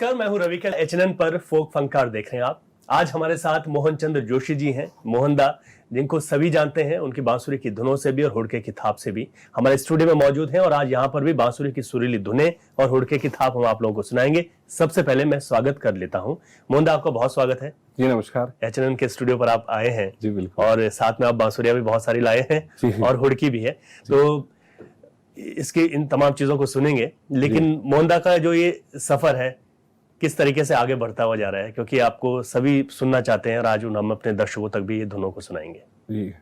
नमस्कार, मैं हूं रवि। HNN पर फोक फंकार देख रहे हैं आप। आज हमारे साथ मोहन चंद्र जोशी जी हैं, मोहनदा, जिनको सभी जानते हैं उनकी बांसुरी की धुनों से भी और हुड़के की थाप से भी। हमारे स्टूडियो में मौजूद हैं और आज यहाँ पर भी बांसुरी की सुरीली धुनें और हुड़के की थाप हम आप लोगों को सुनाएंगे। सबसे पहले मैं स्वागत कर लेता हूँ। मोहनदा, आपका बहुत स्वागत है। जी नमस्कार। HNN के स्टूडियो पर आप आए हैं। जी बिल्कुल। और साथ में आप बांसुरियां भी बहुत सारी लाए हैं और हुड़की भी है, तो इसके इन तमाम चीजों को सुनेंगे। लेकिन मोहनदा का जो ये सफर है किस तरीके से आगे बढ़ता हुआ जा रहा है, क्योंकि आपको सभी सुनना चाहते हैं और आज हम अपने दर्शकों तक भी ये धुनों को सुनाएंगे। जी,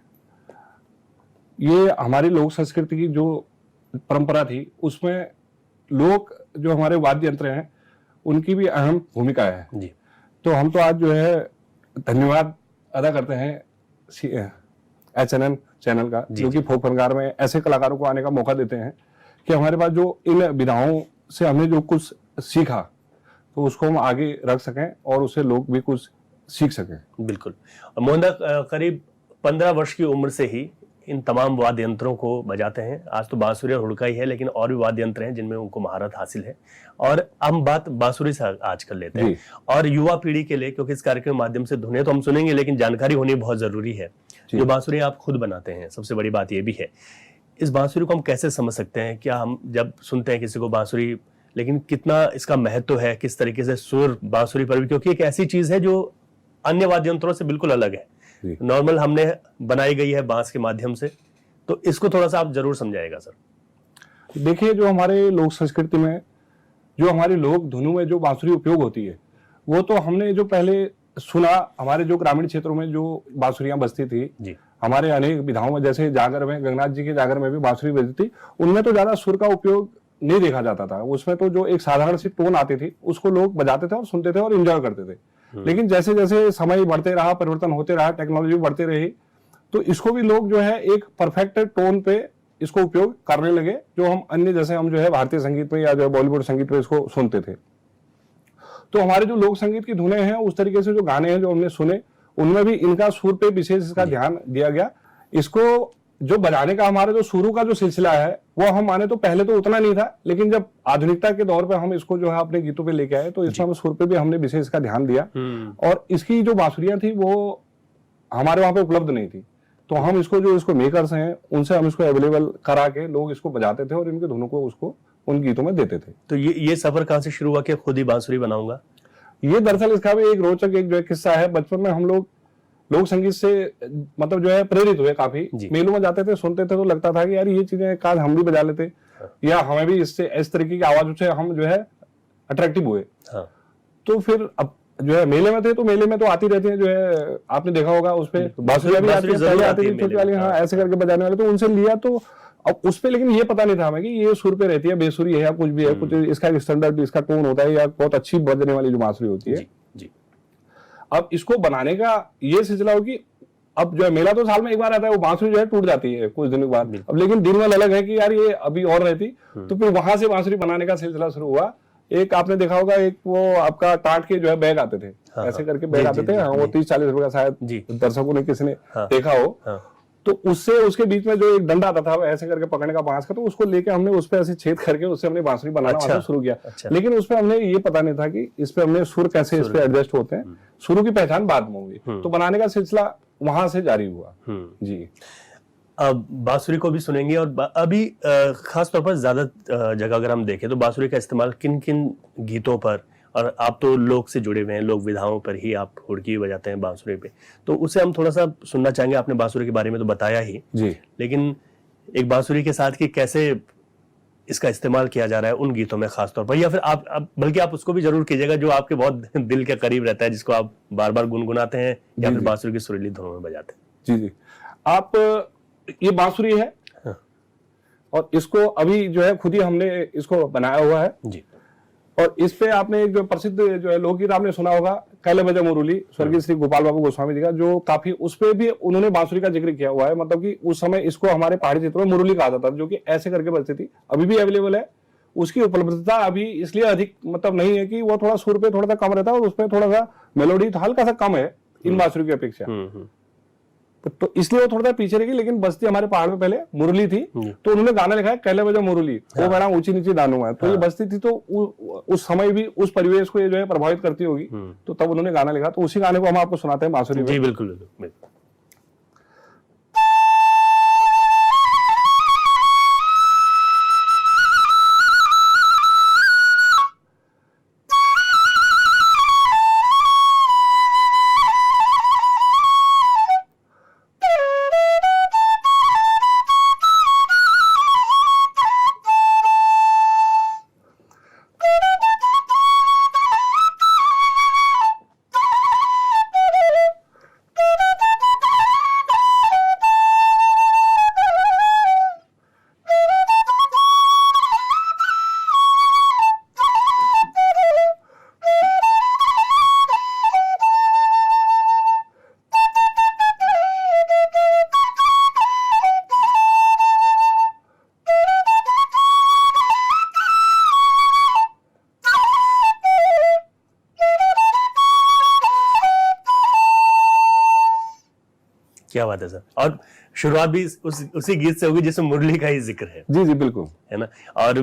ये हमारी लोक संस्कृति की जो परंपरा थी उसमें लोक जो हमारे वाद्य यंत्र हैं उनकी भी अहम भूमिका है जी। तो हम तो आज जो है धन्यवाद अदा करते हैं HNN चैनल का, जो कि फोक फनकार में ऐसे कलाकारों को आने का मौका देते हैं कि हमारे पास जो इन विधाओं से हमने जो कुछ सीखा तो उसको हम आगे रख सकें और उससे लोग भी कुछ सीख सकें। बिल्कुल। मोहनदा करीब 15 वर्ष की उम्र से ही इन तमाम वाद्य यंत्रों को बजाते हैं। आज तो बांसुरी और हुड़का ही है, लेकिन और भी वाद्य यंत्र हैं जिनमें उनको महारत हासिल है। और हम बात बांसुरी से आज कर लेते हैं और युवा पीढ़ी के लिए, क्योंकि इस कार्यक्रम के माध्यम से धुनें तो हम सुनेंगे लेकिन जानकारी होनी बहुत जरूरी है। जो बांसुरी आप खुद बनाते हैं, सबसे बड़ी बात यह भी है, इस बांसुरी को हम कैसे समझ सकते हैं? क्या हम जब सुनते हैं किसी को बांसुरी, लेकिन कितना इसका महत्व है, किस तरीके से सुर बांसुरी पर भी, क्योंकि एक ऐसी चीज है जो अन्य वाद्य यंत्रों से बिल्कुल अलग है। नॉर्मल हमने बनाई गई है बांस के माध्यम से, तो इसको थोड़ा सा आप जरूर समझाएगा सर। देखिए, जो हमारे लोक संस्कृति में जो हमारी लोक धुनों में जो बांसुरी उपयोग होती है वो तो हमने जो पहले सुना, हमारे जो ग्रामीण क्षेत्रों में जो बांसुरियां बजती थी जी। हमारे अनेक विधाओं में, जैसे जागर में, गंगनाथ जी के जागर में भी बांसुरी बजती थी, उनमें तो ज्यादा सुर का उपयोग नहीं देखा जाता था। उसमें तो जो एक साधारण सी टोन आती थी उसको लोग बजाते थे और सुनते थे और एंजॉय करते थे। लेकिन जैसे जैसे समय बढ़ते रहा, परिवर्तन होते रहा, टेक्नोलॉजी बढ़ती रही, तो इसको भी लोग जो है एक परफेक्ट टोन पे इसको उपयोग करने लगे, जो हम अन्य जैसे हम जो है भारतीय संगीत में या जो बॉलीवुड संगीत में इसको सुनते थे। तो हमारे जो लोक संगीत की धुनें हैं, उस तरीके से जो गाने हैं जो हमने सुने, उनमें भी इनका सुर पे विशेष इसका ध्यान दिया गया। इसको जो बजाने का हमारा जो शुरू का जो सिलसिला है वो हम माने तो पहले तो उतना नहीं था, लेकिन जब आधुनिकता के दौर पे हम इसको जो है अपने गीतों पे लेके आए तो इसमें हम सुर पे भी हमने विशेष इसका ध्यान दिया। और इसकी जो बांसुरियां थी वो हमारे वहां पे उपलब्ध नहीं थी, तो हम इसको जो इसको मेकर्स हैं उनसे हम इसको अवेलेबल करा के लोग इसको बजाते थे और इनके धुनों को उसको उन गीतों में देते थे। तो ये सफर कहाँ से शुरू हुआ कि खुद ही बांसुरी बनाऊंगा? ये दरअसल इसका भी एक रोचक एक जो है किस्सा है। बचपन में हम लोग लोक संगीत से मतलब जो है प्रेरित हुए, काफी मेलों में जाते थे, सुनते थे, तो लगता था कि यार ये चीजें काश हम भी बजा लेते या हमें भी इससे इस तरीके की आवाजों से हम जो है अट्रैक्टिव हुए। तो फिर अब जो है मेले में थे, तो मेले में तो आती रहती है, जो है आपने देखा होगा उस पे बांसुरियां भी आती थी छोटी वाली, हाँ ऐसे करके बजाने वाले, तो उनसे लिया। तो अब उस पे लेकिन ये पता नहीं था हमें कि ये सुर पे रहती है, बेसुरी है या कुछ भी है, कुछ इसका स्टैंडर्ड इसका टोन होता है या बहुत अच्छी बजने वाली जो बांसुरी होती है। अब इसको बनाने का ये सिलसिला हो कि अब जो है मेला तो साल में एक बार आता है, वो बांसुरी जो है टूट जाती है कुछ दिनों के बाद। अब लेकिन दिन वाल अलग है कि यार ये अभी और रहती, तो फिर वहां से बांसुरी बनाने का सिलसिला शुरू हुआ। एक आपने देखा होगा, एक वो आपका टाट के जो है बैग आते थे, ऐसे करके बैग आते थे, वो 30-40 रुपए का, शायद दर्शकों ने किसी ने देखा हो। तो उससे उसके बीच में जो एक डंडा आता था ऐसे करके पकड़ने का बांस का, तो उसको लेके हमने उस पे ऐसे छेद करके उससे हमने बांसुरी बनाना शुरू किया। लेकिन उस पे हमने ये पता नहीं था कि इस पे हमने सुर कैसे इस पे एडजस्ट होते हैं, शुरू की पहचान बाद में हुई। तो बनाने का सिलसिला वहां से जारी हुआ जी। अब बांसुरी को भी सुनेंगे और अभी खास तौर पर ज्यादा जगह अगर हम देखें तो बांसुरी का इस्तेमाल किन किन गीतों पर, और आप तो लोक से जुड़े हुए हैं, लोक विधाओं पर ही आप हुड़की बजाते हैं बांसुरी पे, तो उसे हम थोड़ा सा सुनना चाहेंगे। आपने बांसुरी के बारे में तो बताया ही जी, लेकिन एक बांसुरी के साथ कि कैसे इसका इस्तेमाल किया जा रहा है उन गीतों में खास तौर पर, या फिर आप बल्कि आप उसको भी जरूर कीजिएगा जो आपके बहुत दिल के करीब रहता है, जिसको आप बार बार गुनगुनाते हैं या फिर बांसुरी की सुरीली धुनों में बजाते हैं। जी, आप ये बांसुरी है और इसको अभी जो है खुद ही हमने इसको बनाया हुआ है जी। और इस पे आपने एक जो प्रसिद्ध जो है लोकगीत आपने सुना होगा, कैले बजा मुरली, स्वर्गीय श्री गोपाल बाबू गोस्वामी जी का, जो काफी उस पे भी उन्होंने बांसुरी का जिक्र किया हुआ है। मतलब कि उस समय इसको हमारे पहाड़ी क्षेत्रों में मुरली कहा जाता था, जो कि ऐसे करके बजती थी, अभी भी अवेलेबल है। उसकी उपलब्धता अभी इसलिए अधिक मतलब नहीं है कि वो थोड़ा सुर पे थोड़ा सा कम रहता है और उस पर थोड़ा सा मेलोडी हल्का सा कम है इन बांसुरी की अपेक्षा। तो इसलिए वो थोड़ा सा पीछे रही, लेकिन बस्ती हमारे पहाड़ में पहले मुरली थी, तो उन्होंने गाना लिखा है कहले बजा मुरली, वो बड़ा ऊंची नीची दानों है। तो ये बस्ती थी, तो उस समय भी उस परिवेश को ये जो है प्रभावित करती होगी, तो तब उन्होंने गाना लिखा। तो उसी गाने को हम आपको सुनाते हैं बांसुरी में। जी बिल्कुल बिल्कुल। क्या बात है सर। और शुरुआत भी उसी गीत से होगी जिसमें मुरली का ही जिक्र है। जी जी बिल्कुल, है ना। और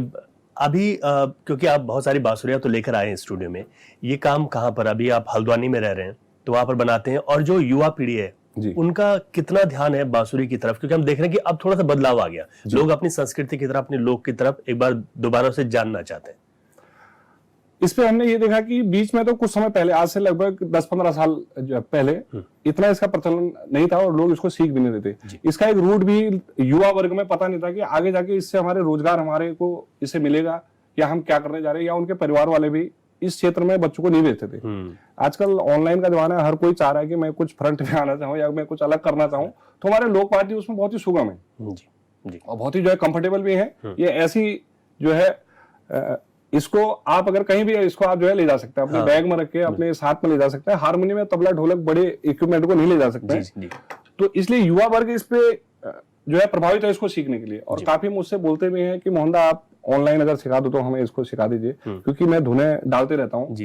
अभी क्योंकि आप बहुत सारी बांसुरियां तो लेकर आए हैं स्टूडियो में, ये काम कहाँ पर, अभी आप हल्द्वानी में रह रहे हैं तो वहां पर बनाते हैं, और जो युवा पीढ़ी है उनका कितना ध्यान है बांसुरी की तरफ, क्योंकि हम देख रहे हैं कि अब थोड़ा सा बदलाव आ गया, लोग अपनी संस्कृति की तरफ, अपने लोक की तरफ एक बार दोबारा से जानना चाहते हैं। इस पे हमने ये देखा कि बीच में तो कुछ समय पहले, आज से लगभग 10-15 साल पहले इतना इसका प्रचलन नहीं था और लोग इसको सीख भी नहीं देते। इसका एक रूट भी युवा वर्ग में पता नहीं था कि आगे जाके इससे हमारे रोजगार, हमारे को इससे मिलेगा, या हम क्या करने जा रहे हैं, या उनके परिवार वाले भी इस क्षेत्र में बच्चों को नहीं भेजते थे। आजकल ऑनलाइन का जमाना है, हर कोई चाह रहा है कि मैं कुछ फ्रंट में आना चाहूँ या मैं कुछ अलग करना चाहूँ, तो हमारे लोक पार्टी उसमें बहुत ही सुगम है और बहुत ही जो है कंफर्टेबल भी है। ये ऐसी जो है इसको आप अगर कहीं भी, इसको आप जो है ले जा सकते हैं, अपने बैग में रख के अपने साथ में ले जा सकते हैं। हारमोनियम में तबला ढोलक बड़े इक्विपमेंट को नहीं ले जा सकते हैं। तो इसलिए युवा वर्ग इस पे जो है प्रभावित है इसको सीखने के लिए, और काफी मुझसे बोलते भी हैं कि मोहन आप ऑनलाइन अगर सिखा दो तो हमें इसको सिखा दीजिए, क्योंकि मैं धुनें डालते रहता हूँ,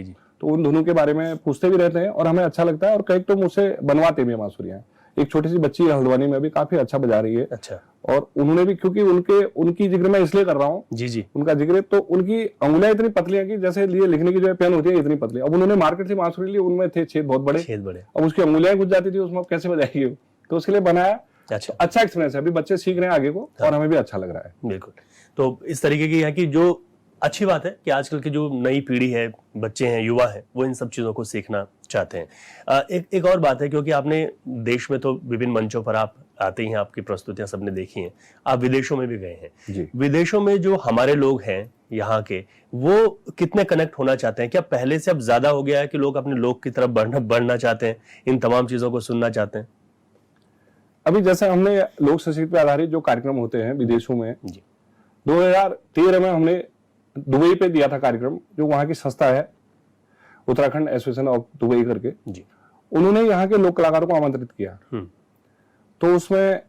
तो उन धुनों के बारे में पूछते भी रहते हैं और हमें अच्छा लगता है, और कई तो मुझसे बनवाते भी हैं बांसुरियां। एक छोटी सी बच्ची हल्द्वानी में भी काफी अच्छा बजा रही है। अच्छा। और उन्होंने भी, क्योंकि उनकी जिक्र मैं इसलिए कर रहा हूँ, जी उनका जिक्र, तो उनकी अंगुलियां इतनी पतली है कि जैसे लिए लिखने की जो पेन होती है इतनी पतली। अब उन्होंने मार्केट से बांसुरी ली, उनमें थे छेद बहुत बड़े, अब उसकी अंगुलियां घुस जाती थी उसमें, कैसे बजाएगी, तो उसके लिए बनाया। अच्छा एक्सपीरियंस है, अभी बच्चे सीख रहे हैं आगे को, और हमें भी अच्छा लग रहा है। बिल्कुल। तो इस तरीके की है कि जो अच्छी बात है कि आजकल की जो नई पीढ़ी है, बच्चे हैं, युवा है, वो इन सब चीजों को सीखना चाहते हैं। एक और बात है, क्योंकि आपने देश में तो विभिन्न मंचों पर आप आते ही हैं, आपकी प्रस्तुतियां सबने देखी हैं, आप विदेशों में भी गए हैं। विदेशों में जो हमारे लोग हैं यहाँ के, वो कितने कनेक्ट होना चाहते हैं? क्या पहले से अब ज्यादा हो गया है कि लोग अपने लोग की तरफ बढ़ना चाहते हैं, इन तमाम चीजों को सुनना चाहते हैं? अभी जैसे हमने लोक संस्कृति पर आधारित जो कार्यक्रम होते हैं विदेशों में, 2013 में हमने दुबई पे दिया था कार्यक्रम, जो वहां की संस्था है उत्तराखंड एसोसिएशन ऑफ दुबई करके, उन्होंने यहाँ के लोक कलाकारों को आमंत्रित किया। तो उसमें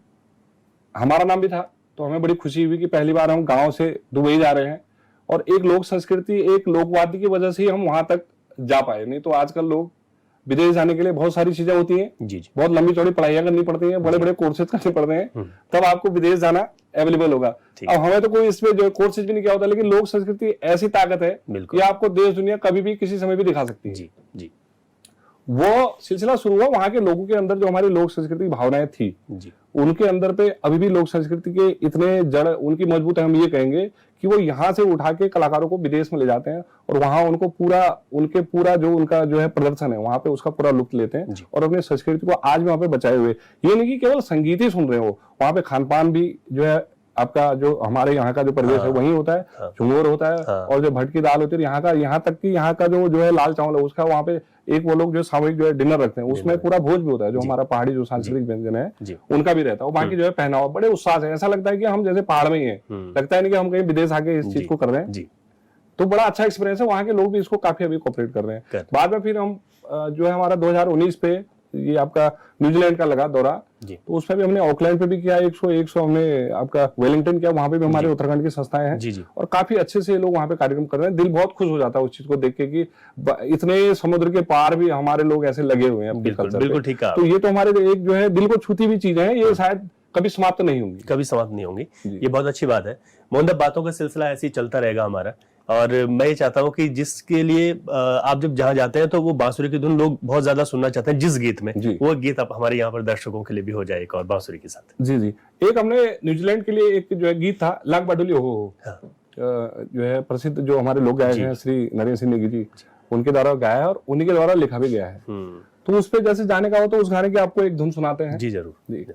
हमारा नाम भी था, तो हमें बड़ी खुशी हुई कि पहली बार हम गांव से दुबई जा रहे हैं, और एक लोक संस्कृति, एक लोकवाद्य की वजह से ही हम वहां तक जा पाए। नहीं तो आजकल लोग विदेश जाने के लिए बहुत सारी चीजें होती हैं, बहुत लंबी चौड़ी पढ़ाइयां करनी पड़ती हैं, बड़े बड़े कोर्सेज करने पड़ते हैं, तब आपको विदेश जाना अवेलेबल होगा। अब हमें तो कोई इसमें जो कोर्सेज भी नहीं किया होता, लेकिन लोक संस्कृति ऐसी ताकत है कि आपको देश दुनिया कभी भी किसी समय भी दिखा सकती है। जी। वो सिलसिला शुरू हुआ वहां के लोगों के अंदर, जो हमारी लोक संस्कृति की भावनाएं थी उनके अंदर पे अभी भी लोक संस्कृति के इतने जड़ उनकी मजबूत है, हम ये कहेंगे कि वो यहाँ से उठा के कलाकारों को विदेश में ले जाते हैं, और वहां उनको उनके पूरा जो उनका जो है प्रदर्शन है वहां पे उसका पूरा लुत्फ लेते हैं, और अपनी संस्कृति को आज भी वहां पे बचाए हुए। ये नहीं कि केवल संगीत ही सुन रहे हो, वहां पे खान पान भी जो है आपका, जो हमारे यहाँ का जो परिवेश है वही होता है, झुमोर होता है, और जो भटकी दाल होती है यहाँ तक कि यहाँ का जो है लाल चावल है उसका वहाँ पे एक वो लोग जो सामूहिक जो है डिनर रखते हैं, उसमें पूरा भोज भी होता है, जो हमारा पहाड़ी जो सांस्कृतिक व्यंजन है उनका भी रहता है। बाकी जो है पहनावा बड़े उत्साह से, ऐसा लगता है कि हम जैसे पहाड़ में ही है, लगता है नहीं कि हम कहीं विदेश आके इस चीज को कर रहे हैं। तो बड़ा अच्छा एक्सपीरियंस है, वहाँ के लोग भी इसको काफी अभी कोऑपरेट कर रहे हैं। बाद में फिर हम जो है हमारा 2019 पे ये आपका न्यूजीलैंड का लगा दौरा, जी। तो उसमें भी हमने ऑकलैंड पे भी किया 100 हमने आपका वेलिंगटन किया, वहां पे भी हमारे उत्तराखंड की संस्थाएं हैं जी। और काफी अच्छे से लोग वहां पे कार्यक्रम कर रहे हैं। दिल बहुत खुश हो जाता है उस चीज को देख के कि इतने समुद्र के पार भी हमारे लोग ऐसे लगे हुए हैं अपने कल्चर पे। बिल्कुल ठीक है। तो ये तो हमारे एक जो है दिल को छूती हुई चीजें हैं, ये शायद कभी समाप्त नहीं होंगी, कभी समाप्त नहीं होंगी। ये बहुत अच्छी बात है मोहन, बातों का सिलसिला ऐसे ही चलता रहेगा हमारा। और मैं ये चाहता हूँ कि जिसके लिए आप जब जहाँ जाते हैं तो वो बांसुरी की धुन लोग बहुत ज्यादा सुनना चाहते हैं जिस गीत में, वो गीत आप हमारे यहाँ पर दर्शकों के लिए भी हो जाए एक और बांसुरी के साथ। जी जी। एक हमने न्यूजीलैंड के लिए एक जो है गीत था लाग बाडुली हो, जो है प्रसिद्ध जो हमारे लोग गायक हैं श्री नरेंद्र सिंह नेगी जी, उनके द्वारा गाया है और उन्हीं के द्वारा लिखा भी गया है। तो उस पर जैसे जाने का हो तो उस गाने की आपको एक धुन सुनाते हैं। जी जरूर। जी।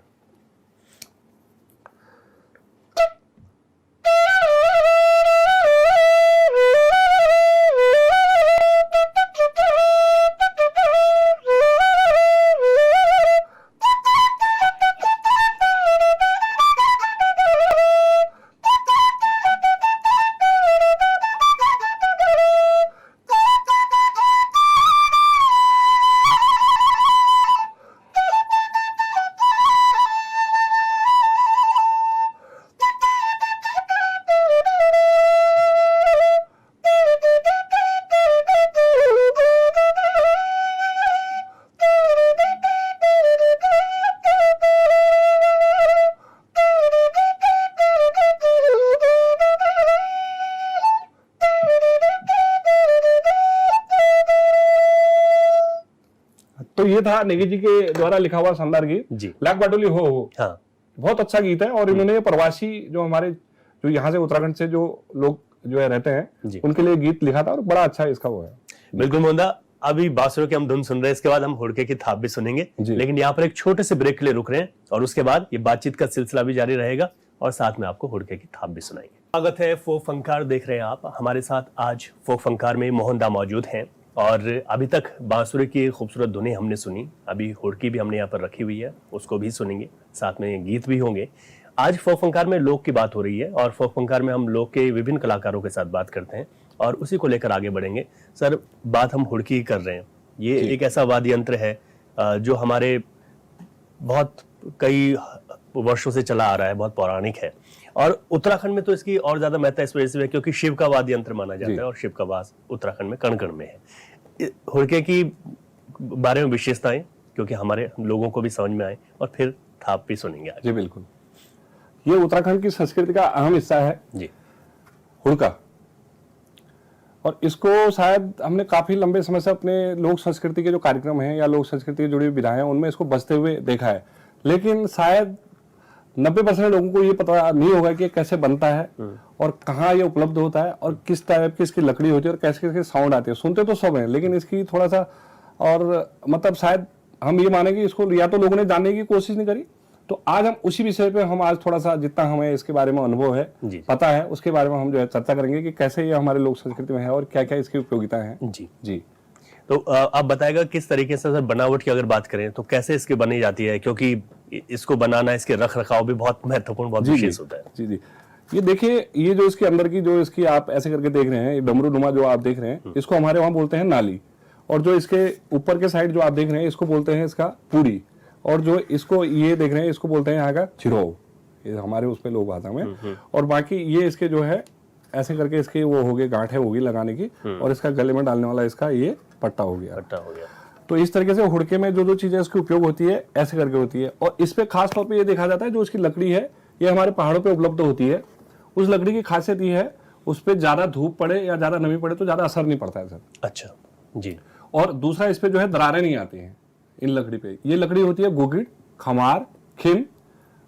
तो ये था नेगी जी के द्वारा लिखा हुआ शानदार गीत लाग बाडुली हो। हाँ। बहुत अच्छा गीत है और इन्होंने प्रवासी जो हमारे जो यहाँ से उत्तराखंड से जो लोग जो है रहते हैं उनके लिए गीत लिखा था और बड़ा अच्छा इसका वो है। बिल्कुल मोहनदा, अभी बांसुरी की हम धुन सुन रहे हैं, इसके बाद हम हुड़के की थाप भी सुनेंगे, लेकिन यहाँ पर एक छोटे से ब्रेक के लिए रुक रहे हैं और उसके बाद ये बातचीत का सिलसिला भी जारी रहेगा और साथ में आपको हुड़के की थाप भी सुनाएंगे। स्वागत है, फोक फंकार देख रहे हैं आप। हमारे साथ आज फोक फंकार में मोहनदा मौजूद हैं और अभी तक बांसुरी की खूबसूरत धुनें हमने सुनी, अभी हुड़की भी हमने यहाँ पर रखी हुई है, उसको भी सुनेंगे, साथ में गीत भी होंगे। आज फोक फंकार में लोक की बात हो रही है और फोक फंकार में हम लोक के विभिन्न कलाकारों के साथ बात करते हैं और उसी को लेकर आगे बढ़ेंगे। सर, बात हम हुड़की कर रहे हैं, ये एक ऐसा वाद्य यंत्र है जो हमारे बहुत कई वर्षों से चला आ रहा है, बहुत पौराणिक है और उत्तराखंड में तो इसकी और ज्यादा महत्ता इस वजह से है क्योंकि शिव का वाद्य यंत्र माना जाता है और शिव का वास उत्तराखंड में कण कण में है। हुड़के की बारे में विशेषताएं क्योंकि हमारे लोगों को भी समझ में आए और फिर थाप भी सुनेंगे आज। जी बिल्कुल, ये उत्तराखंड की संस्कृति का अहम हिस्सा है जी, हुड़का। और इसको शायद हमने काफी लंबे समय से अपने लोक संस्कृति के जो कार्यक्रम हैं या लोक संस्कृति से जुड़ी हुई विधाएं हैं उनमें इसको बजते हुए देखा है, लेकिन शायद 90% लोगों को ये पता नहीं होगा कि कैसे बनता है और कहाँ ये उपलब्ध होता है और किस टाइप की इसकी लकड़ी होती है और कैसे कैसे साउंड आती है। सुनते तो सब हैं लेकिन इसकी थोड़ा सा और मतलब शायद हम ये माने कि इसको या तो लोगों ने जानने की कोशिश नहीं करी। तो आज हम उसी विषय पे हम आज थोड़ा सा जितना हमें इसके बारे में अनुभव है पता है उसके बारे में हम जो है चर्चा करेंगे कि कैसे ये हमारे लोक संस्कृति में है और क्या क्या इसकी उपयोगिता है। जी जी, तो आप बताएगा किस तरीके से सर बनावट की अगर बात करें तो कैसे इसकी बनी जाती है, क्योंकि इसको बनाना इसके रख रखाव भी बहुत महत्वपूर्ण बहुत विशेष होता है। जी जी, ये देखिए, ये जो इसके अंदर की जो इसकी आप ऐसे करके देख रहे हैं डमरू नुमा जो आप देख रहे हैं इसको हमारे वहां बोलते हैं नाली, और जो इसके ऊपर के साइड जो आप देख रहे हैं इसको बोलते हैं इसका पूरी, और जो इसको ये देख रहे हैं इसको बोलते हैं यहाँ का छिरो, ये हमारे उसमें लोग भाषा में। और बाकी ये इसके जो है ऐसे करके इसके वो हो गए गांठें होगी लगाने की और इसका गले में डालने वाला इसका ये पट्टा हो गया। तो इस तरीके से हुड़के में जो जो चीजें इसकी उपयोग होती है ऐसे करके होती है। और इस पे खास तौर पे ये देखा जाता है जो इसकी लकड़ी है ये हमारे पहाड़ों पे उपलब्ध होती है। उस लकड़ी की खासियत ये है उस पे ज्यादा धूप पड़े या ज्यादा नमी पड़े तो ज्यादा असर नहीं पड़ता है सर। अच्छा जी। और दूसरा इस पे जो है दरारें नहीं आती हैं इन लकड़ी पे। ये लकड़ी होती है गुगिड़, खमार, खिम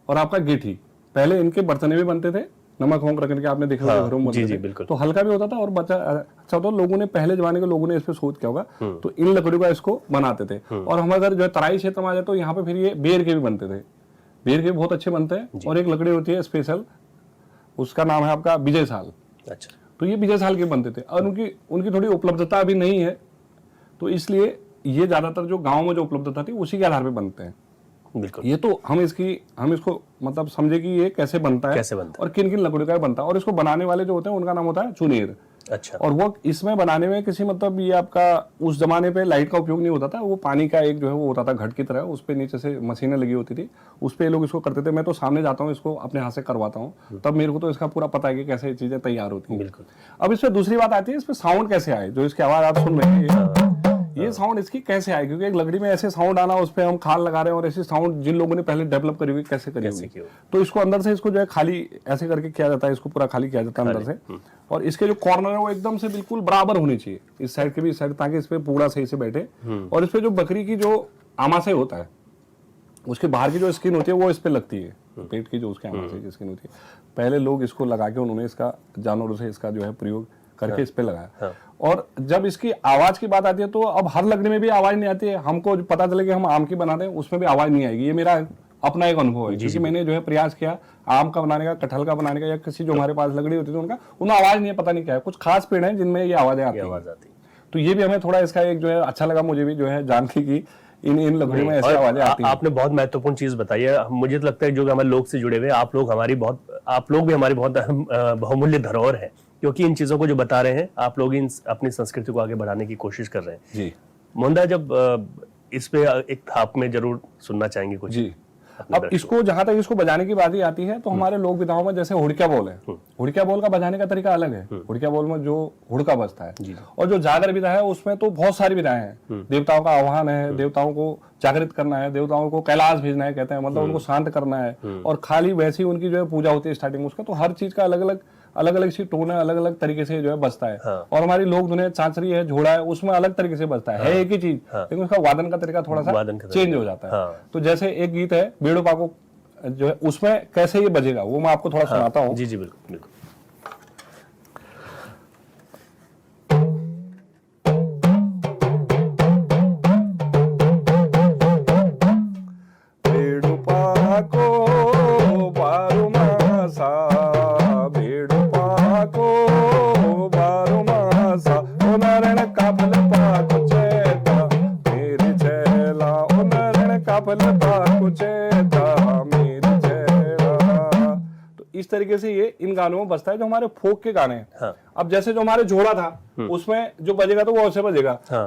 और आपका गिठी। पहले इनके बर्तने भी बनते थे, नमक होम रखने के आपने देखा होगा घरों में बनते थे, तो हल्का भी होता था और बचा अच्छा होता। लोगों ने पहले जमाने के लोगों ने इस पे सोच किया होगा तो इन लकड़ियों का इसको बनाते थे। और हम अगर जो है तराई क्षेत्र में आ जाए तो यहाँ पे फिर ये बेर के भी बनते थे, बेर के बहुत अच्छे बनते हैं। और एक लकड़ी होती है स्पेशल, उसका नाम है आपका विजय साल। अच्छा, तो ये विजय साल के बनते थे और उनकी थोड़ी उपलब्धता अभी नहीं है, तो इसलिए ये ज्यादातर जो गाँव में जो उपलब्धता थी उसी के आधार पर बनते हैं। बिल्कुल, ये तो हम इसको मतलब समझे कि ये कैसे बनता है और किन किन लकड़ियों का बनता है। और इसको बनाने वाले जो होते हैं उनका नाम होता है चुनेर। अच्छा। और वो इसमें बनाने में किसी मतलब ये आपका उस जमाने पे लाइट का उपयोग नहीं होता था, वो पानी का एक जो है वो होता था घट की तरह, उस पे नीचे से मशीनें लगी होती थी, उस पे लोग इसको करते थे। मैं तो सामने जाता हूँ, इसको अपने हाथ से करवाता हूँ, तब मेरे को तो इसका पूरा पता है कि कैसे ये चीजें तैयार होती हैं। बिल्कुल। अब इसमें दूसरी बात आती है, इसमें साउंड कैसे आए, जो इसकी आवाज आप सुन रहे हैं ये साउंड इसकी कैसे आए, क्योंकि एक लकड़ी में ऐसे साउंड आना, उस पर हम खाल लगा रहे हैं, और ऐसी साउंड जिन लोगों ने पहले डेवलप करी हुई कैसे करी हुई, तो इसको अंदर से इसको जो है खाली ऐसे करके किया जाता है, इसको पूरा खाली किया जाता है अंदर से, और इसके जो कॉर्नर है वो एकदम से बिल्कुल बराबर होनी चाहिए, इस साइड के भी इस साइड, ताकि इस पे पूरा सही से बैठे। और इस पे जो बकरी की जो आमाशय होता है, उसके बाहर की जो स्किन होती है वो इस पे लगती है, पेट की जो उसके आमाशय की स्किन होती है, पहले लोग इसको लगा के उन्होंने इसका जानवरों से इसका जो है प्रयोग करके इस पे लगाया। और जब इसकी आवाज की बात आती है, तो अब हर लकड़ी में भी आवाज नहीं आती है। हमको पता चले कि हम आम की बनाते हैं, उसमें भी आवाज नहीं आएगी, ये मेरा अपना एक अनुभव है, क्योंकि मैंने जो है प्रयास किया आम का बनाने का, कटहल का बनाने का, या किसी जो हमारे पास लकड़ी होती थी उनका, उनमें आवाज नहीं है, पता नहीं क्या है, कुछ खास पेड़ है जिनमें ये आवाजें आती है। तो ये भी हमें थोड़ा इसका एक जो है अच्छा लगा, मुझे भी जो है जान के कि इन लकड़ियों में ऐसी आवाजें आती हैं। आपने बहुत महत्वपूर्ण चीज बताई है। मुझे तो लगता है जो हमारे लोग से जुड़े हुए, आप लोग भी हमारी बहुत बहुमूल्य धरोहर है, क्योंकि इन चीजों को जो बता रहे हैं आप लोग, इन अपनी संस्कृति को आगे बढ़ाने की कोशिश कर रहे हैं। जी मोहनदास, जब इस पे एक थाप में जरूर सुनना चाहेंगे कुछ। जी। अब इसको जहां तक इसको बजाने की बात ही आती है, तो हमारे लोक विधाओं में जैसे हुड़किया बोल है, हुड़किया बोल का बजाने का तरीका अलग है। हुड़किया बोल में जो हुड़का बजता है, और जो जागर विधा है उसमें तो बहुत सारी विधाएं हैं। देवताओं का आह्वान है, देवताओं को जागृत करना है, देवताओं को कैलाश भेजना है कहते हैं, मतलब उनको शांत करना है, और खाली वैसी उनकी जो है पूजा होती है स्टार्टिंग में उसका, तो हर चीज का अलग अलग सी टोन है, अलग अलग तरीके से जो है बजता है। और हमारी लोक धुन चांचरी है, झोड़ा है, उसमें अलग तरीके से बजता है एक ही चीज, लेकिन उसका वादन का तरीका थोड़ा सा चेंज हो जाता है। तो जैसे एक गीत है बेड़ो पाको जो है, उसमें कैसे ये बजेगा वो मैं आपको थोड़ा सुनाता हूँ। जी जी बिल्कुल बिल्कुल। इस तरीके से ये इन गानों में बजता है जो हमारे फोक के गाने हैं। हाँ। अब जैसे जो हमारे झोड़ा था उसमें जो बजेगा तो वो ऐसे बजेगा। हाँ।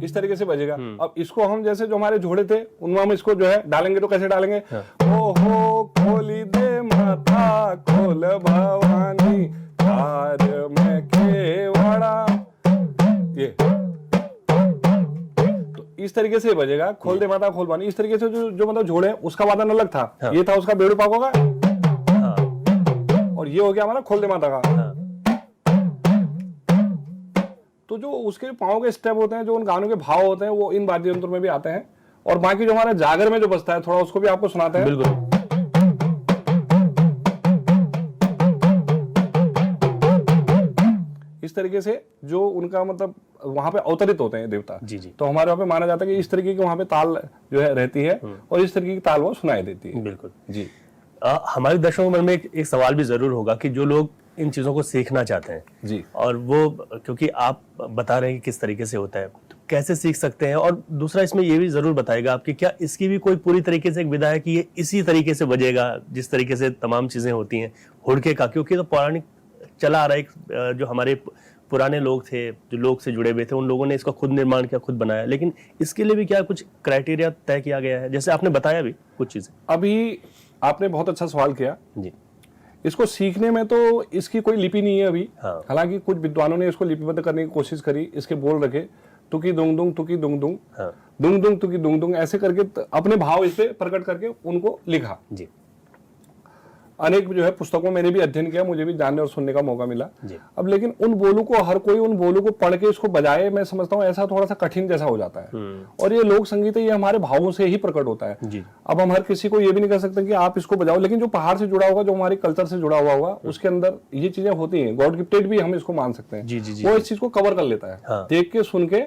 इस तरीके से बजेगा। अब इसको हम जैसे जो हमारे झोड़े थे उनमें हम इसको जो है डालेंगे तो कैसे डालेंगे? हाँ। ओ हो खोली दे माथा खोल भवानी तार में केवड़ा, ये इस तरीके से बजेगा। खोल दे माता खोल भवानी, इस तरीके से जो मतलब झोड़े है उसका वादन अलग था। हाँ। ये था उसका बेड़ू पाको का। हाँ। और ये हो गया हमारा खोल दे माता का। हाँ। तो जो उसके पाँव के स्टेप होते हैं, जो उन गानों के भाव होते हैं, वो इन वाद्य यंत्रों में भी आते हैं। और बाकी जो हमारा जागर में जो बजता है थोड़ा उसको भी आपको सुनाते हैं। बिल्कुल। इस तरीके से जो उनका मतलब वहां पे अवतरित होते हैं देवता। जी जी। तो हमारे वहां पे माना जाता है कि इस तरीके की वहां पे ताल जो है रहती है और इस तरीके की ताल वो सुनाई देती है। बिल्कुल जी। हमारे दर्शकों के मन में एक सवाल भी जरूर होगा कि जो लोग इन चीजों को सीखना चाहते हैं जी, और वो क्योंकि आप बता रहे हैं कि किस तरीके से होता है, तो कैसे सीख सकते हैं? और दूसरा इसमें ये भी जरूर बताएगा आप कि क्या इसकी भी कोई पूरी तरीके से एक विधा है कि ये इसी तरीके से बजेगा जिस तरीके से तमाम चीजें होती हैं हुड़के का? क्योंकि तो पौराणिक चला आ रहा है, जो हमारे पुराने लोग थे, जो लोग से जुड़े हुए थे, उन लोगों ने इसका खुद निर्माण किया, खुद बनाया, लेकिन इसके लिए भी क्या कुछ क्राइटेरिया तय किया गया है? जैसे आपने बताया भी कुछ चीजें। अभी आपने बहुत अच्छा सवाल किया जी। इसको सीखने में तो इसकी कोई लिपि नहीं है अभी। हाँ। हालांकि कुछ विद्वानों ने इसको लिपिबद्ध करने की कोशिश करी, इसके बोल रखे तुकी दुंग दुंग तुकी दुंग दुंग, हाँ। दुंग दुंग तुकी दुंग दुंग, ऐसे करके अपने भाव इस पे प्रकट करके उनको लिखा। जी। अनेक जो है पुस्तकों मैंने भी अध्ययन किया, मुझे भी जानने और सुनने का मौका मिला। अब लेकिन उन बोलों को हर कोई उन बोलों को पढ़ के इसको बजाए, मैं समझता हूँ ऐसा थोड़ा सा कठिन जैसा हो जाता है। और ये लोक संगीत है, ये हमारे भावों से ही प्रकट होता है। जी। अब हम हर किसी को ये भी नहीं कह सकते कि आप इसको बजाओ, लेकिन जो पहाड़ से जुड़ा होगा, जो हमारे कल्चर से जुड़ा हुआ होगा, उसके अंदर ये चीजें होती है, गॉड गिफ्टेड भी हम इसको मान सकते हैं। जी जी जी। वो इस चीज को कवर कर लेता है। हाँ। देख के सुन के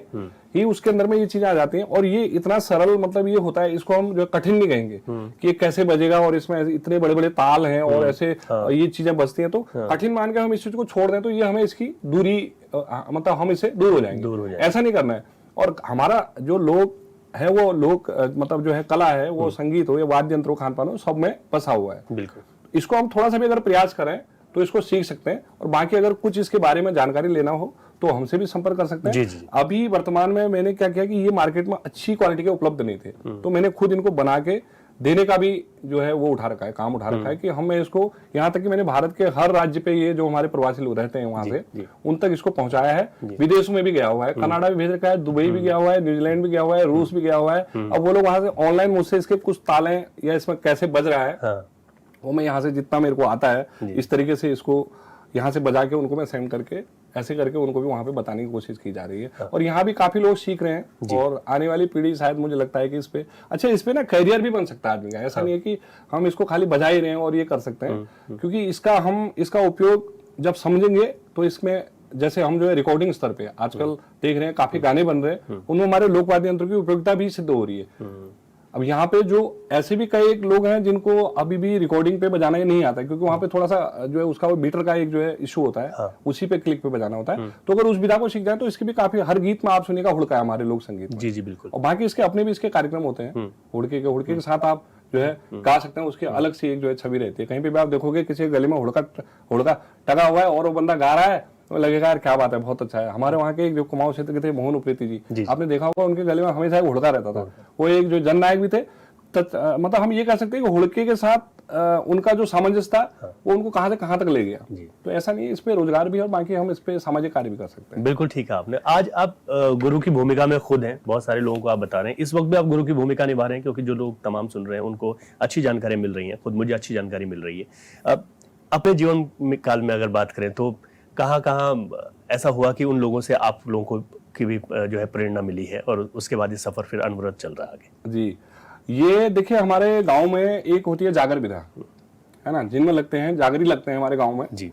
ही उसके अंदर में ये चीजें आ जाती हैं। और ये इतना सरल मतलब ये होता है, इसको हम जो कठिन नहीं कहेंगे कि कैसे बजेगा और इसमें इतने बड़े बड़े ताल हैं और ऐसे ये चीजें बजती हैं, तो कठिन मान के हम इस चीज को छोड़ दें तो ये हमें इसकी दूरी मतलब हम इससे दूर हो जाएंगे। ऐसा नहीं करना है। और हमारा जो लोक है वो लोक मतलब जो है कला है, वो संगीत हो या वाद्य यंत्रों खान पान हो, सब में बसा हुआ है। बिल्कुल, इसको हम थोड़ा सा भी अगर प्रयास करें तो इसको सीख सकते हैं। और बाकी अगर कुछ इसके बारे में जानकारी लेना हो तो हमसे भी संपर्क कर सकते हैं। जी, जी। अभी वर्तमान में मैंने क्या किया कि ये मार्केट में अच्छी क्वालिटी के उपलब्ध नहीं थे, तो मैंने खुद इनको बना के देने का भी जो है वो उठा रखा है, काम उठा रखा है कि हम इसको, यहाँ तक कि मैंने भारत के हर राज्य पे ये जो हमारे प्रवासी लोग रहते हैं वहां से उन तक इसको पहुंचाया है। विदेशों में भी गया हुआ है, कनाडा भी भेज रखा है, दुबई भी गया हुआ है, न्यूजीलैंड भी गया हुआ है, रूस भी गया हुआ है। अब वो लोग वहां से ऑनलाइन मुझसे इसके कुछ ताले या इसमें कैसे बज रहा है वो मैं यहाँ से जितना मेरे को आता है इस तरीके से इसको यहाँ से बजा के उनको मैं सेंड करके ऐसे करके उनको भी वहां पे बताने की कोशिश की जा रही है। और यहाँ भी काफी लोग सीख रहे हैं और आने वाली पीढ़ी शायद मुझे लगता है कि इस पे ना करियर भी बन सकता है आदमी का। ऐसा नहीं है कि हम इसको खाली बजा ही रहे हैं और ये कर सकते हैं, क्योंकि इसका उपयोग जब समझेंगे तो इसमें जैसे हम जो है रिकॉर्डिंग स्तर पे आजकल देख रहे हैं काफी गाने बन रहे हैं, उनमें हमारे लोक वाद्य यंत्रों की उपयोगिता भी सिद्ध हो रही है। अब यहाँ पे जो ऐसे भी कई लोग हैं जिनको अभी भी रिकॉर्डिंग पे बजाना ही नहीं आता है, क्योंकि वहां पे थोड़ा सा जो है उसका वो बीटर का एक जो है इशू होता है, उसी पे क्लिक पे बजाना होता है। तो अगर उस विधा को सीख जाए तो इसकी भी काफी, हर गीत में आप सुनिएगा हुड़का है हमारे लोक संगीत में। जी जी बिल्कुल। और बाकी इसके अपने भी इसके कार्यक्रम होते हैं, हुड़के के साथ आप जो है गा सकते हैं, उसकी अलग से एक जो है छवि रहती है। कहीं पे भी आप देखोगे किसी गले में हुड़का टगा हुआ है और वो बंदा गा रहा है तो लगेगा यार क्या बात है, बहुत अच्छा है। हमारे वहाँ के एक जो कुमाऊं क्षेत्र के थे मोहन उप्रेती जी, आपने देखा होगा उनके गले में हमेशा एक हुड़का रहता था। वो एक जो जननायक भी थे, मतलब हम ये कह सकते हैं कि हुड़के के साथ उनका जो सामंजस्य था वो उनको कहां से कहां तक ले गया। तो ऐसा नहीं है, इस पे रोजगार भी है और बाकी हम इस पे सामाजिक कार्य भी कर सकते हैं। बिल्कुल ठीक है आपने। आज आप गुरु की भूमिका में खुद हैं, बहुत सारे लोगों को आप बता रहे हैं, इस वक्त भी आप गुरु की भूमिका निभा रहे हैं, क्योंकि जो लोग तमाम सुन रहे हैं उनको अच्छी जानकारी मिल रही है, खुद मुझे अच्छी जानकारी मिल रही है। अपने जीवन काल में अगर बात करें तो कहाँ कहाँ ऐसा हुआ कि उन लोगों से आप लोगों को की भी जो है प्रेरणा मिली है और उसके बाद ये सफर फिर अनवरत चल रहा है आगे? जी, ये देखिए हमारे गांव में एक होती है जागर विधा, है ना, जिनमें लगते हैं जागरी लगते हैं हमारे गांव में जी।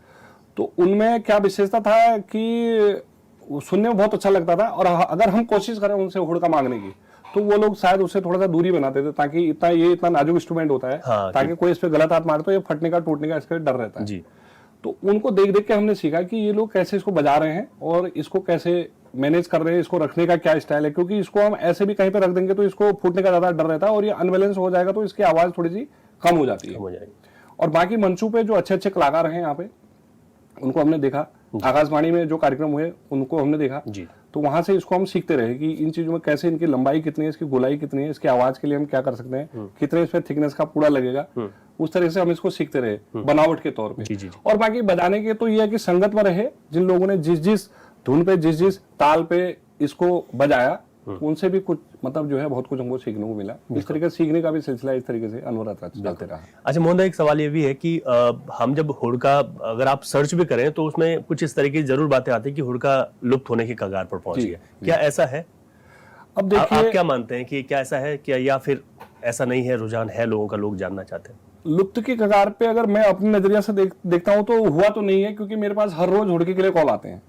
तो उनमें क्या विशेषता था कि सुनने में बहुत अच्छा लगता था, और अगर हम कोशिश करें उनसे हुड़का मांगने की तो वो लोग शायद उससे थोड़ा सा दूरी बनाते थे, ताकि इतना नाजुक इंस्ट्रूमेंट होता है, ताकि कोई इस पे गलत हाथ मारे तो ये फटने का टूटने का इसका डर रहता है जी। तो उनको देख देख के हमने सीखा कि ये लोग कैसे इसको बजा रहे हैं और इसको कैसे मैनेज कर रहे हैं, इसको रखने का क्या स्टाइल है, क्योंकि इसको हम ऐसे भी कहीं पे रख देंगे तो इसको फूटने का ज्यादा डर रहता है और ये अनबैलेंस हो जाएगा तो इसकी आवाज थोड़ी सी कम हो जाती है। और बाकी मंचों पे जो अच्छे अच्छे कलाकार हैं यहाँ पे उनको हमने देखा, आकाशवाणी में जो कार्यक्रम हुए उनको हमने देखा जी। तो वहां से इसको हम सीखते रहे कि इन चीजों में कैसे इनकी लंबाई कितनी है, इसकी गोलाई कितनी है, इसकी आवाज के लिए हम क्या कर सकते हैं, कितने इसमें थिकनेस का पूरा लगेगा, उस तरह से हम इसको सीखते रहे बनावट के तौर पे जी। और बाकी बजाने के तो ये है कि संगत में रहे, जिन लोगों ने जिस जिस धुन पे जिस जिस ताल पे इसको बजाया उनसे भी कुछ मतलब जो है बहुत कुछ हमको सीखने को मिला। इस तरीके से सीखने का भी सिलसिला इस तरीके से अनवरत चलते रहा। अच्छा मोहन, एक सवाल ये भी है कि हम जब हुड़का अगर आप सर्च भी करें तो उसमें कुछ इस तरीके की जरूर बातें आती है कि हुड़का लुप्त होने की कगार पर पहुंच गया, क्या ऐसा है? अब देखिए आप क्या मानते हैं कि क्या ऐसा है क्या, या फिर ऐसा नहीं है, रुझान है लोगों का, लोग जानना चाहते हैं? लुप्त की कगार पे अगर मैं अपनी नजरिया से देखता हूं तो हुआ तो नहीं है, क्योंकि मेरे पास हर रोज हुड़के के लिए कॉल आते हैं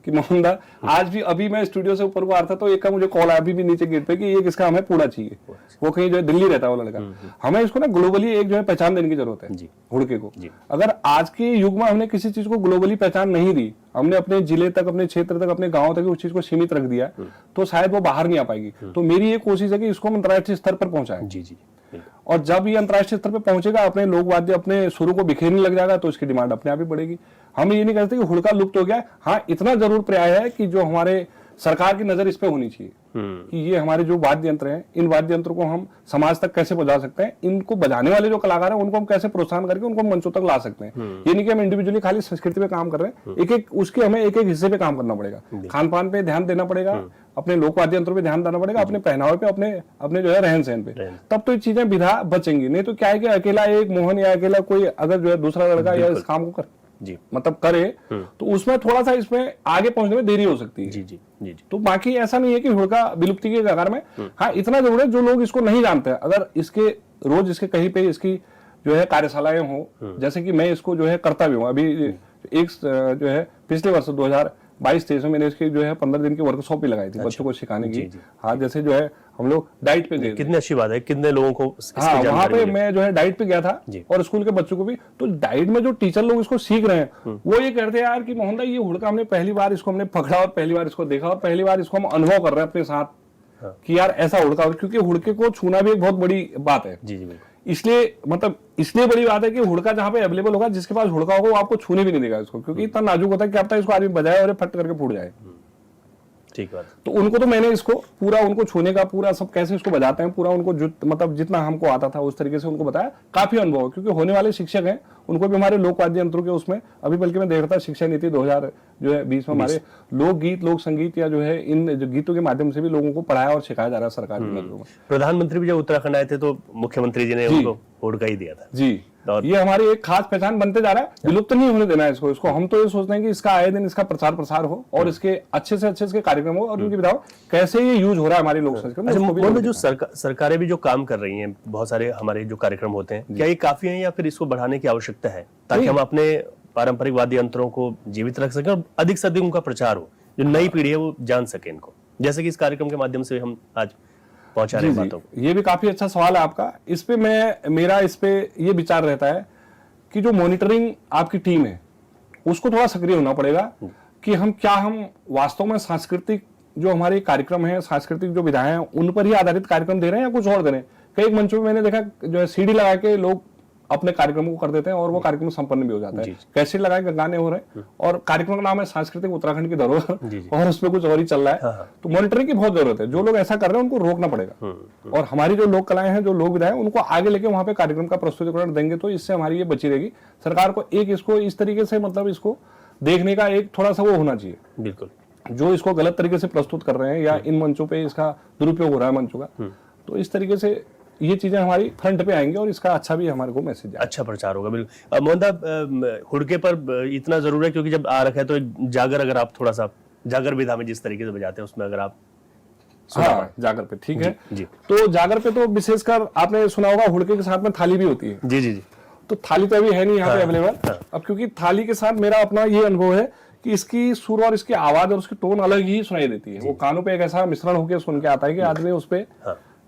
कि मोहन दा आज भी, अभी मैं स्टूडियो से ऊपर को आ रहा था तो एक का मुझे कॉल आया अभी भी नीचे गेट पे कि ये किसका हमें पूरा चाहिए, वो कहीं जो है दिल्ली रहता है वो लड़का। हमें इसको ना ग्लोबली एक जो है पहचान देने की जरूरत है हुड़के को। अगर आज के युग में हमने किसी चीज को ग्लोबली पहचान नहीं दी, हमने अपने जिले तक, अपने क्षेत्र तक, अपने गांव तक उस चीज को सीमित रख दिया तो शायद वो बाहर नहीं आ पाएगी। तो मेरी ये कोशिश है कि इसको हम अंतर्राष्ट्रीय स्तर पर पहुंचाएं जी। और जब ये अंतर्राष्ट्रीय स्तर पर पहुंचेगा, अपने लोक वाद्य अपने सुरों को बिखेरने लग जाएगा तो इसकी डिमांड अपने आप ही बढ़ेगी। हम ये नहीं कहते कि हुड़का लुप्त हो गया, हाँ इतना जरूर पर्याय है कि जो हमारे सरकार की नजर इस पे होनी चाहिए कि ये हमारे जो वाद्य यंत्र हैं, इन वाद्य यंत्रों को हम समाज तक कैसे पहुंचा सकते हैं, इनको बजाने वाले जो कलाकार हैं उनको हम कैसे प्रोत्साहन करके उनको मंचों तक ला सकते हैं। ये नहीं कि हम इंडिविजुअली खाली संस्कृति पे काम कर रहे हैं, एक एक उसके हमें एक एक हिस्से पे काम करना पड़ेगा। खान पान पे ध्यान देना पड़ेगा, अपने लोक वाद्य यंत्रों पे ध्यान देना पड़ेगा, अपने पहनावे पे, अपने जो है रहन सहन पे, तब तो ये चीजें विधा बचेंगी। नहीं तो क्या है कि अकेला एक मोहन या अकेला कोई अगर जो है दूसरा लड़का या इस काम को कर जी मतलब करे तो उसमें थोड़ा सा इसमें आगे पहुंचने में देरी हो सकती है जी। तो बाकी ऐसा नहीं है कि हुड़का विलुप्ति के कगार में, हाँ इतना जरूर है जो लोग इसको नहीं जानते हैं, अगर इसके रोज इसके कहीं पे इसकी जो है कार्यशालाएं हो, जैसे कि मैं इसको जो है करता भी हूँ। अभी एक जो है पिछले वर्ष 2022-23 में मैंने इसकी जो है 15 दिन की वर्कशॉप भी लगाई थी बच्चों को सिखाने की। हाँ जैसे जो है हम लोग डाइट पे गए, कितनी अच्छी बात है, कितने लोगों को हाँ वहाँ पे मैं जो है डाइट पे गया था और स्कूल के बच्चों को भी। तो डाइट में जो टीचर लोग इसको सीख रहे हैं वो ये कहते हैं यार कि मोहन दा ये हुड़का हमने पहली बार इसको हमने पकड़ा और पहली बार इसको देखा और पहली बार इसको हम अनुभव कर रहे हैं अपने साथ। कि यार ऐसा हुड़का, क्योंकि हुड़के को छूना भी एक बहुत बड़ी बात है। जी जी बिल्कुल। इसलिए बड़ी बात है कि हुड़का जहां पे अवेलेबल होगा, जिसके पास हुड़का होगा वो आपको छूने भी नहीं देगा इसको, क्योंकि इतना नाजुक होता है कि अब तक इसको आदमी बजाए और ये फट करके फूट जाए। ठीक बात। तो उनको तो मैंने इसको पूरा, उनको छूने का पूरा सब कैसे इसको बजाते हैं पूरा, उनको मतलब जितना हमको आता था उस तरीके से उनको बताया। काफी अनुभव है, क्योंकि होने वाले शिक्षक हैं, उनको भी हमारे लोक वाद्य यंत्रों के उसमें अभी, बल्कि मैं देख रहा था शिक्षा नीति 2020 में हमारे लोकगीत, लोक संगीत या जो है इन जो गीतों के माध्यम से भी लोगों को पढ़ाया और सिखाया जा रहा है सरकारी नगरों में। प्रधानमंत्री भी जब उत्तराखंड आए थे तो मुख्यमंत्री जी ने उनको हुड़का ही दिया था। जी, ये हमारी एक खास पहचान बनते जा रहा है, विलुप्त नहीं होने देना है इसको। हम तो ये सोचते हैं कि इसका आए दिन इसका प्रचार प्रसार हो और इसके अच्छे से अच्छे इसके कार्यक्रम हो और उनकी विधाओं कैसे ये यूज हो रहा है हमारी लोक संस्कृति में। अच्छा, जो सरकारें भी जो काम कर रही हैं, बहुत सारे हमारे जो कार्यक्रम होते हैं, क्या ये काफी हैं या फिर इसको बढ़ाने की आवश्यकता है, ताकि हम अपने पारंपरिक वाद्य यंत्रों को जीवित रख सकें और अधिक से अधिक उनका प्रचार हो, जो नई पीढ़ी है वो जान सके इनको, जैसे कि इस कार्यक्रम के माध्यम से हम आज पहुंचा रहे बातों को। ये भी काफी अच्छा सवाल है आपका। इस पे मेरा इस पे ये विचार रहता है कि जो मॉनिटरिंग आपकी टीम है उसको थोड़ा सक्रिय होना पड़ेगा कि हम वास्तव में सांस्कृतिक जो हमारे कार्यक्रम है, सांस्कृतिक जो विधाएं हैं उन पर ही आधारित कार्यक्रम दे रहे हैं या कुछ और दे रहे हैं। कई मंचों में मैंने देखा जो है सीडी लगा के लोग अपने कार्यक्रमों को कर देते हैं और वो कार्यक्रम संपन्न भी हो जाता है। कैसेट लगा के गाने हो रहे हैं और कार्यक्रम का नाम है सांस्कृतिक उत्तराखंड की धरोहर और उसमें कुछ और ही चल रहा है। तो मॉनिटरिंग की बहुत जरूरत है। जो लोग ऐसा कर रहे हैं उनको रोकना पड़ेगा और हमारी जो लोक कलाएं हैं, जो लोक विधाएं, उनको आगे लेके वहां पे कार्यक्रम का प्रस्तुतिकरण देंगे तो इससे हमारी ये बची रहेगी। सरकार को एक इसको इस तरीके से मतलब इसको देखने का एक थोड़ा सा वो होना चाहिए। बिल्कुल, जो इसको गलत तरीके से प्रस्तुत कर रहे हैं या इन मंचों पे इसका दुरुपयोग हो रहा है मंचों का, तो इस तरीके से ये चीजें हमारी फ्रंट पे आएंगी और इसका अच्छा भी हमारे को मैसेज आएगा, अच्छा प्रचार होगा। बिल्कुल मोहन, हुड़के पर इतना जरूर है क्योंकि जब आ रखा है तो एक जागर, अगर आप थोड़ा सा जागर विधा में जिस तरीके से बजाते हैं उसमें अगर आप हाँ जागर पे ठीक है जी। तो जागर पे तो विशेषकर आपने सुना होगा हुड़के के साथ में थाली भी होती है। जी जी जी। तो थाली तो अभी है नहीं यहाँ पे अवेलेबल। अब क्योंकि थाली के साथ मेरा अपना ये अनुभव है कि इसकी सुर और इसकी आवाज और उसकी टोन अलग ही सुनाई देती है। वो कानों पे एक ऐसा मिश्रण होकर सुन के आता है कि आदमी उस पे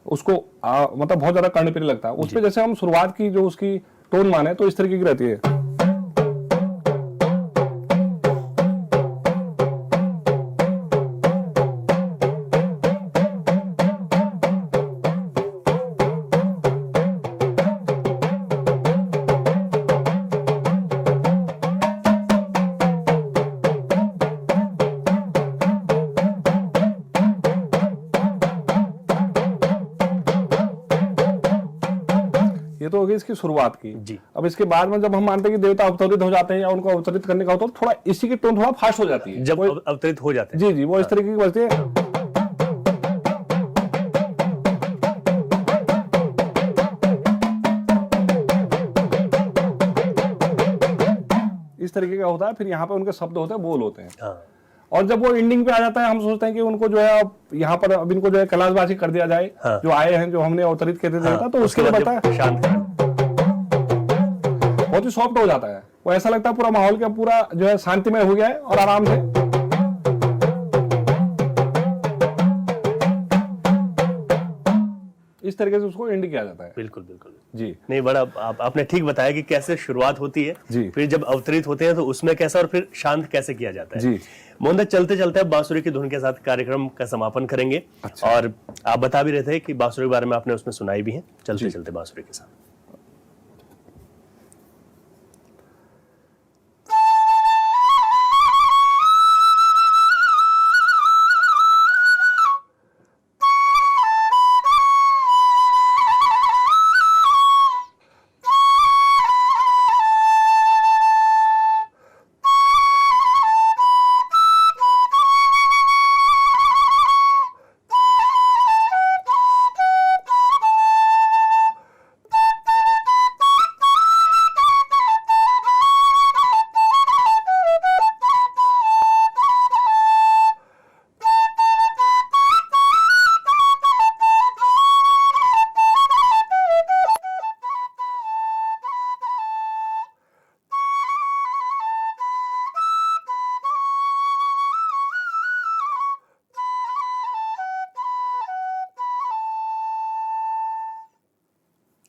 उसको मतलब बहुत ज्यादा कर्णप्रिय लगता है। उस पे जैसे हम शुरुआत की जो उसकी टोन माने तो इस तरीके की रहती है। ये तो होगी इसकी शुरुआत की जी। अब इसके बाद में जब हम मानते हैं कि देवता अवतरित हो जाते हैं या उनको अवतरित करने का होता है तो थोड़ा इसी की टोन थोड़ा फास्ट हो जाती है जब अवतरित हो जाते हैं। जी जी, वो इस तरीके की बजती है। इस तरीके का होता है। फिर यहाँ पे उनके शब्द होते हैं, बोल होते हैं। और जब वो एंडिंग पे आ जाता है हम सोचते हैं कि उनको जो है अब यहाँ पर अब इनको जो है कैलाशवासी कर दिया जाए। जो आए हैं, जो हमने अवतरित कहते थे, तो उसके लिए बता बहुत ही सॉफ्ट हो जाता है। वो ऐसा लगता है पूरा माहौल का पूरा जो है शांतिमय हो गया है और आराम से इस तरीके से उसको एंड किया जाता है। बिल्कुल बिल्कुल जी। नहीं, बड़ा आपने ठीक बताया कि कैसे शुरुआत होती है जी। फिर जब अवतरित होते हैं तो उसमें कैसा और फिर शांत कैसे किया जाता है। जी। मोहन, चलते चलते अब बांसुरी की धुन के साथ कार्यक्रम का समापन करेंगे। अच्छा। और आप बता भी रहे थे कि बांसुरी के बारे में आपने उसमें सुनाई भी है। चलते चलते बांसुरी के साथ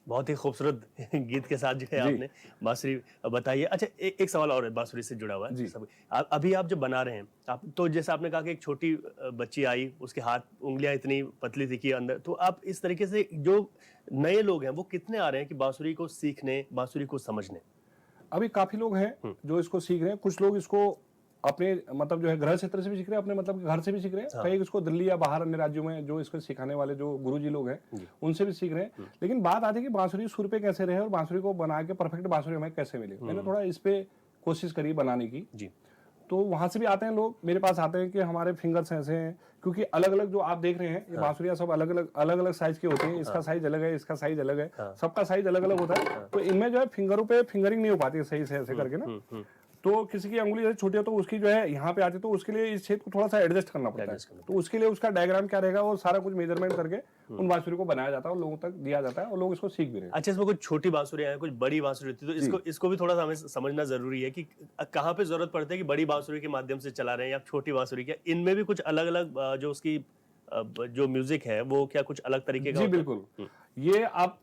बहुत ही खूबसूरत गीत के साथ जो है आपने बांसुरी बताई है। अच्छा, एक सवाल और है बांसुरी से जुड़ा हुआ है सब। अभी आप जब बना रहे हैं, आप तो जैसे आपने कहा कि एक छोटी बच्ची आई, उसके हाथ उंगलियां इतनी पतली थी कि अंदर, तो आप इस तरीके से जो नए लोग हैं वो कितने आ रहे हैं कि बांसुरी को सीखने, बांसुरी को समझने? अभी काफी लोग हैं जो इसको सीख रहे हैं। कुछ लोग इसको अपने मतलब जो है गृह क्षेत्र से भी सीख रहे हैं, अपने मतलब घर से भी सीख रहे हैं। कई इसको दिल्ली या बाहर अन्य राज्यों में जो इसको सिखाने वाले जो गुरुजी लोग हैं उनसे भी सीख रहे हैं। लेकिन बात आती है कि बांसुरी सुर पे कैसे रहे और बांसुरी को बना के परफेक्ट बांसुरी हमें कैसे मिले। मैंने थोड़ा इस पे कोशिश करी बनाने की जी। तो वहां से भी आते हैं लोग, मेरे पास आते हैं कि हमारे फिंगर्स ऐसे हैं, क्योंकि अलग अलग जो आप देख रहे हैं ये बांसुरियां सब अलग अलग साइज की होती हैं। इसका साइज अलग है, इसका साइज अलग है, सबका साइज अलग अलग होता है। तो इनमें जो है फिंगरों पे फिंगरिंग नहीं हो पाती है सही से ऐसे करके ना। तो किसी की अंगुली जैसे छोटी हो तो उसकी जो है यहाँ पे आती है, तो उसके लिए इस छेद को थोड़ा सा एडजस्ट करना पड़ता है। तो उसके लिए उसका डायग्राम क्या रहेगा वो सारा कुछ मेजरमेंट करके उन बांसुरी को बनाया जाता है और लोगों तक दिया जाता है और लोग इसको सीख भी रहे हैं। अच्छा, इसमें कुछ छोटी बांसुरियां हैं, कुछ बड़ी बांसुरी होती है, तो इसको भी थोड़ा सा हमें समझना जरूरी है कि कहाँ पे जरूरत पड़ती है कि बड़ी बांसुरी के माध्यम से चला रहे हैं या छोटी बांसुरी के, इनमें भी कुछ अलग अलग जो उसकी जो म्यूजिक है वो क्या कुछ अलग तरीके का? जी बिल्कुल। ये आप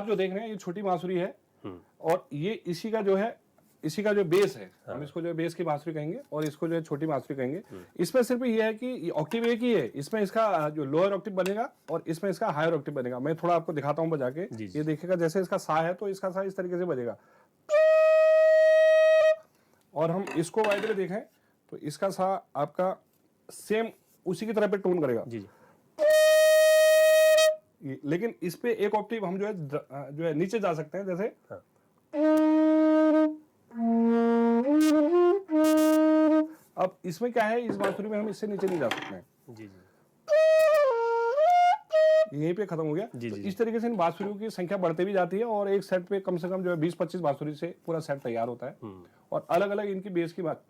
जो देख रहे हैं ये छोटी बांसुरी है और ये इसी का जो बेस है, हम इसको जो बेस की बांसुरी कहेंगे और इसको जो है छोटी बांसुरी कहेंगे। इसमें सिर्फ ये है कि ऑक्टेव एक ही है, इसमें इसका जो लोअर ऑक्टेव बनेगा और इसमें इसका हायर ऑक्टेव बनेगा। मैं थोड़ा आपको दिखाता हूं बजा के, ये देखिएगा जैसे इसका सा है तो इसका सा इस तरीके से बजेगा। और हम इसको वाइड में देखें तो इसका सा आपका सेम उसी की तरह पे टोन करेगा जी। लेकिन इस पे एक ऑक्टेव हम जो है नीचे जा सकते हैं, जैसे अब इसमें क्या है, इस बांसुरी में हम इससे नीचे नहीं जा सकते हैं जी जी। यहीं पे खत्म हो गया जी, तो जी, इस तरीके से इन बांसुरियों की संख्या बढ़ती भी जाती है और एक सेट पे कम से कम जो है 20-25 बांसुरी से पूरा सेट तैयार होता है। और अलग अलग इनकी बेस की बात,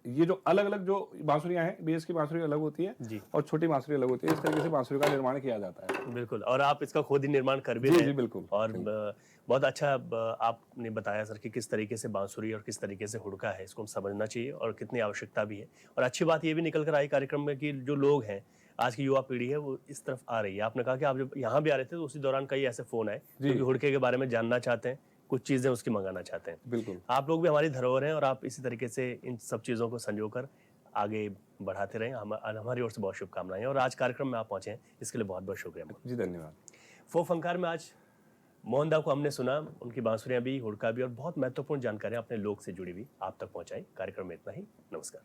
ये जो अलग अलग जो बांसुरियां हैं, बेस की बांसुरी अलग होती है और छोटी बांसुरी अलग होती है। इस तरीके से बांसुरी का निर्माण किया जाता है। बिल्कुल, और आप इसका खुद ही निर्माण कर भी रहे हैं। जी बिल्कुल। और बहुत अच्छा आपने बताया सर कि किस तरीके से बांसुरी और किस तरीके से हुड़का है, इसको हम समझना चाहिए और कितनी आवश्यकता भी है। और अच्छी बात ये भी निकल कर आई कार्यक्रम में कि जो लोग हैं, आज की युवा पीढ़ी है, वो इस तरफ आ रही है। आपने कहा कि आप जब यहाँ भी आ रहे थे तो उसी दौरान कई ऐसे फोन आए जो हुड़के के बारे में जानना चाहते हैं, कुछ चीजें उसकी मंगाना चाहते हैं। बिल्कुल, आप लोग भी हमारी धरोहर हैं और आप इसी तरीके से इन सब चीजों को संजोकर आगे बढ़ाते रहें। हमारी ओर से बहुत शुभकामनाएं। और आज कार्यक्रम में आप पहुंचे हैं, इसके लिए बहुत बहुत शुक्रिया जी। धन्यवाद। फोक फंकार में आज मोहन दा को हमने सुना, उनकी बांसुरियां भी, हुड़का भी और बहुत महत्वपूर्ण जानकारियां अपने लोग से जुड़ी हुई आप तक पहुंचाई। कार्यक्रम में इतना ही, नमस्कार।